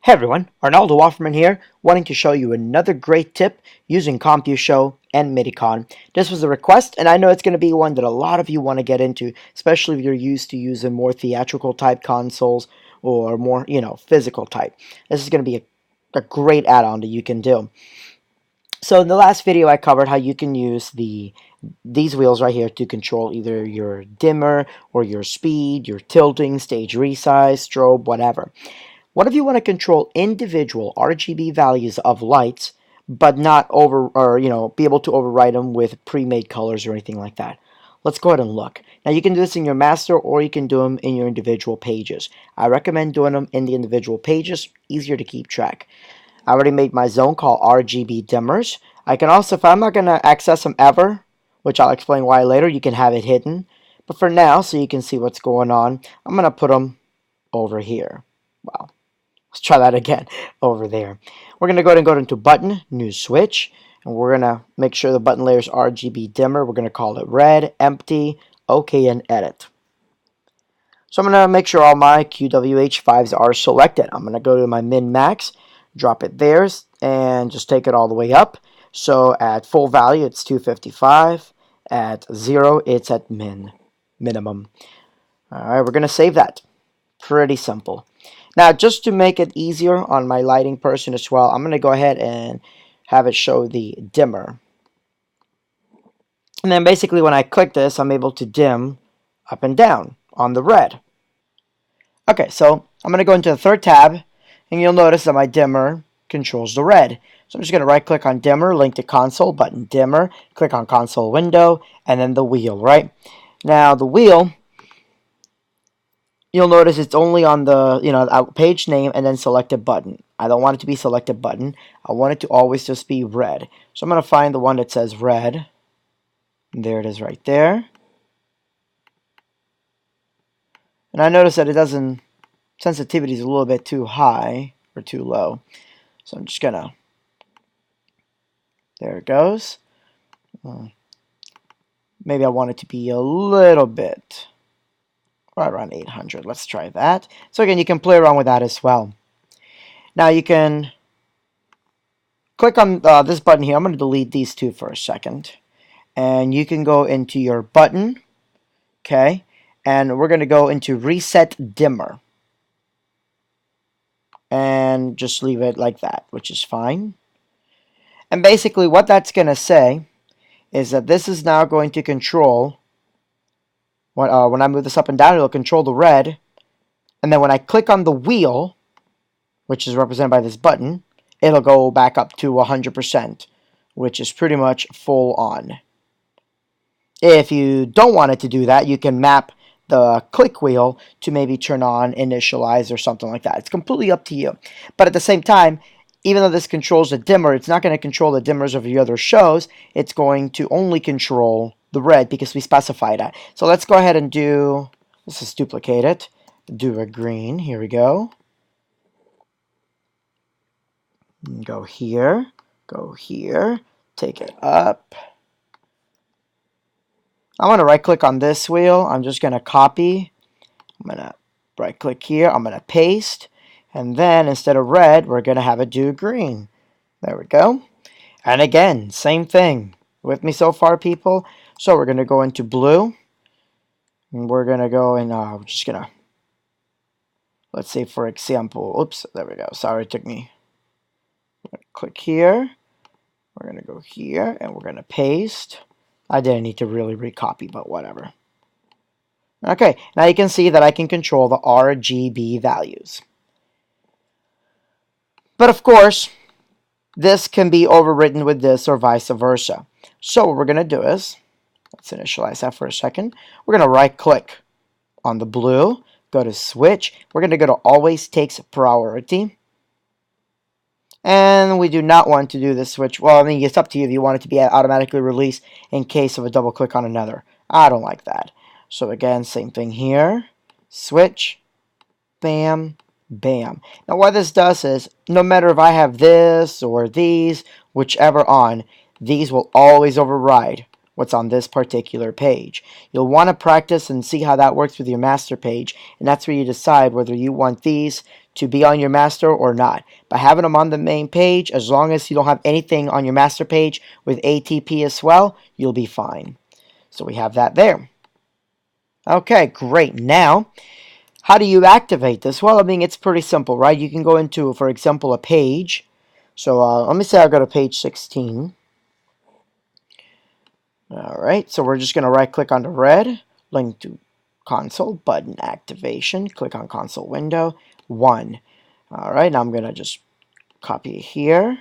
Hey everyone, Arnaldo Offerman here, wanting to show you another great tip using CompuShow and MIDICon. This was a request, and I know it's going to be one that a lot of you want to get into, especially if you're used to using more theatrical type consoles or more, physical type. This is going to be a great add-on that you can do. So in the last video I covered how you can use these wheels right here to control either your dimmer or your speed, your tilting, stage resize, strobe, whatever. What if you want to control individual RGB values of lights, but not be able to override them with pre-made colors or anything like that? Let's go ahead and look. Now you can do this in your master or you can do them in your individual pages. I recommend doing them in the individual pages, easier to keep track. I already made my zone called RGB dimmers. I can also, if I'm not going to access them ever, which I'll explain why later, you can have it hidden. But for now, so you can see what's going on, I'm going to put them over here. Wow. Let's try that again over there. We're going to go ahead and go into button, new switch, and we're going to make sure the button layer is RGB dimmer. We're going to call it red, empty, OK, and edit. So I'm going to make sure all my QWH5s are selected. I'm going to go to my min-max, drop it there, and just take it all the way up. So at full value, it's 255. At 0, it's at minimum. All right, we're going to save that. Pretty simple. Now, just to make it easier on my lighting person as well, I'm going to go ahead and have it show the dimmer. And then basically when I click this, I'm able to dim up and down on the red. Okay, so I'm going to go into the third tab, and you'll notice that my dimmer controls the red. So I'm just going to right click on dimmer, link to console, button dimmer, click on console window, and then the wheel, right? Now the wheel, you'll notice it's only on the page name and then selected button. I don't want it to be selected button. I want it to always just be red. So I'm going to find the one that says red. And there it is right there. And I notice that it doesn't, sensitivity is a little bit too high or too low. So I'm just going to, there it goes. Maybe I want it to be a little bit, right around 800. Let's try that. So again, you can play around with that as well. Now you can click on this button here. I'm going to delete these two for a second. And you can go into your button. Okay. And we're going to go into reset dimmer. And just leave it like that, which is fine. And basically what that's going to say is that this is now going to control, when I move this up and down, it'll control the red. And then when I click on the wheel, which is represented by this button, it'll go back up to 100%, which is pretty much full on. If you don't want it to do that, you can map the click wheel to maybe turn on initialize or something like that. It's completely up to you. But at the same time, even though this controls the dimmer, it's not going to control the dimmers of your other shows. It's going to only control the red because we specify that. So let's go ahead and do, let's just duplicate it, do a green. Here we go. Go here, take it up. I want to right click on this wheel. I'm just going to copy. I'm going to right click here. I'm going to paste. And then instead of red, we're going to have it do green. There we go. And again, same thing. With me so far, people? So we're going to go into blue. And we're going to go and we're just going to, let's say for example, oops, there we go. Sorry, it took me. Click here. We're going to go here and we're going to paste. I didn't need to really recopy, but whatever. Okay, now you can see that I can control the RGB values. But of course, this can be overwritten with this or vice versa. So what we're going to do is, let's initialize that for a second. We're going to right click on the blue, go to switch. We're going to go to always takes priority. And we do not want to do this switch. Well, I mean, it's up to you if you want it to be automatically released in case of a double click on another. I don't like that. So again, same thing here. Switch. Bam. Bam. Now what this does is, no matter if I have this or these, whichever on, these will always override what's on this particular page. You'll want to practice and see how that works with your master page, and that's where you decide whether you want these to be on your master or not. By having them on the main page, as long as you don't have anything on your master page with ATP as well, you'll be fine. So we have that there. Okay, great. Now, how do you activate this? Well, I mean, it's pretty simple, right? You can go into, for example, a page. So let me say I go to page 16. All right, so we're just going to right-click on the red, link to console, button activation, click on console window, 1. All right, now I'm going to just copy it here.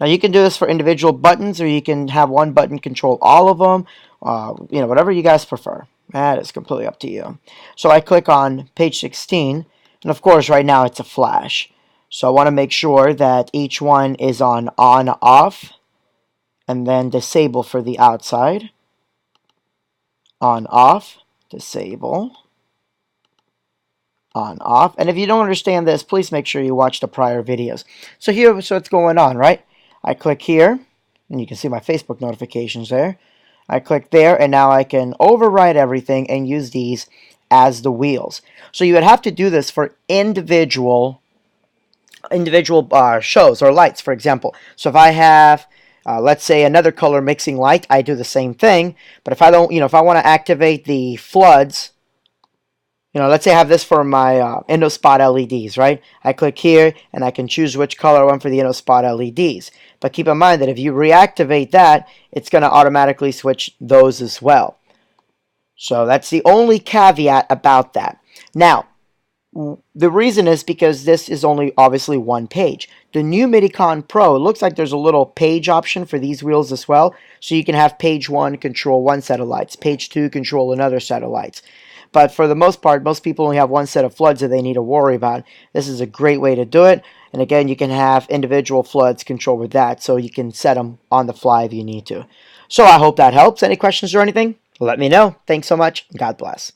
Now you can do this for individual buttons, or you can have one button control all of them, whatever you guys prefer. That is completely up to you. So I click on page 16, and of course right now it's a flash. So I want to make sure that each one is on off, and then disable for the outside. On off, disable, on off. And if you don't understand this, please make sure you watch the prior videos. So here's what's going on, right? I click here, and you can see my Facebook notifications there. I click there, and now I can override everything and use these as the wheels. So you would have to do this for individual shows or lights, for example. So if I have, let's say, another color mixing light, I do the same thing. But if I don't, if I want to activate the floods, let's say I have this for my InnoSpot LEDs, right? I click here, and I can choose which color I want for the InnoSpot LEDs. But keep in mind that if you reactivate that, it's going to automatically switch those as well. So that's the only caveat about that. Now, the reason is because this is only obviously one page. The new Midicon Pro, it looks like there's a little page option for these wheels as well. So you can have page 1 control one set of lights, page 2 control another set of lights. But for the most part, most people only have one set of floods that they need to worry about. This is a great way to do it. And again, you can have individual floods control with that, so you can set them on the fly if you need to. So I hope that helps. Any questions or anything? Let me know. Thanks so much. God bless.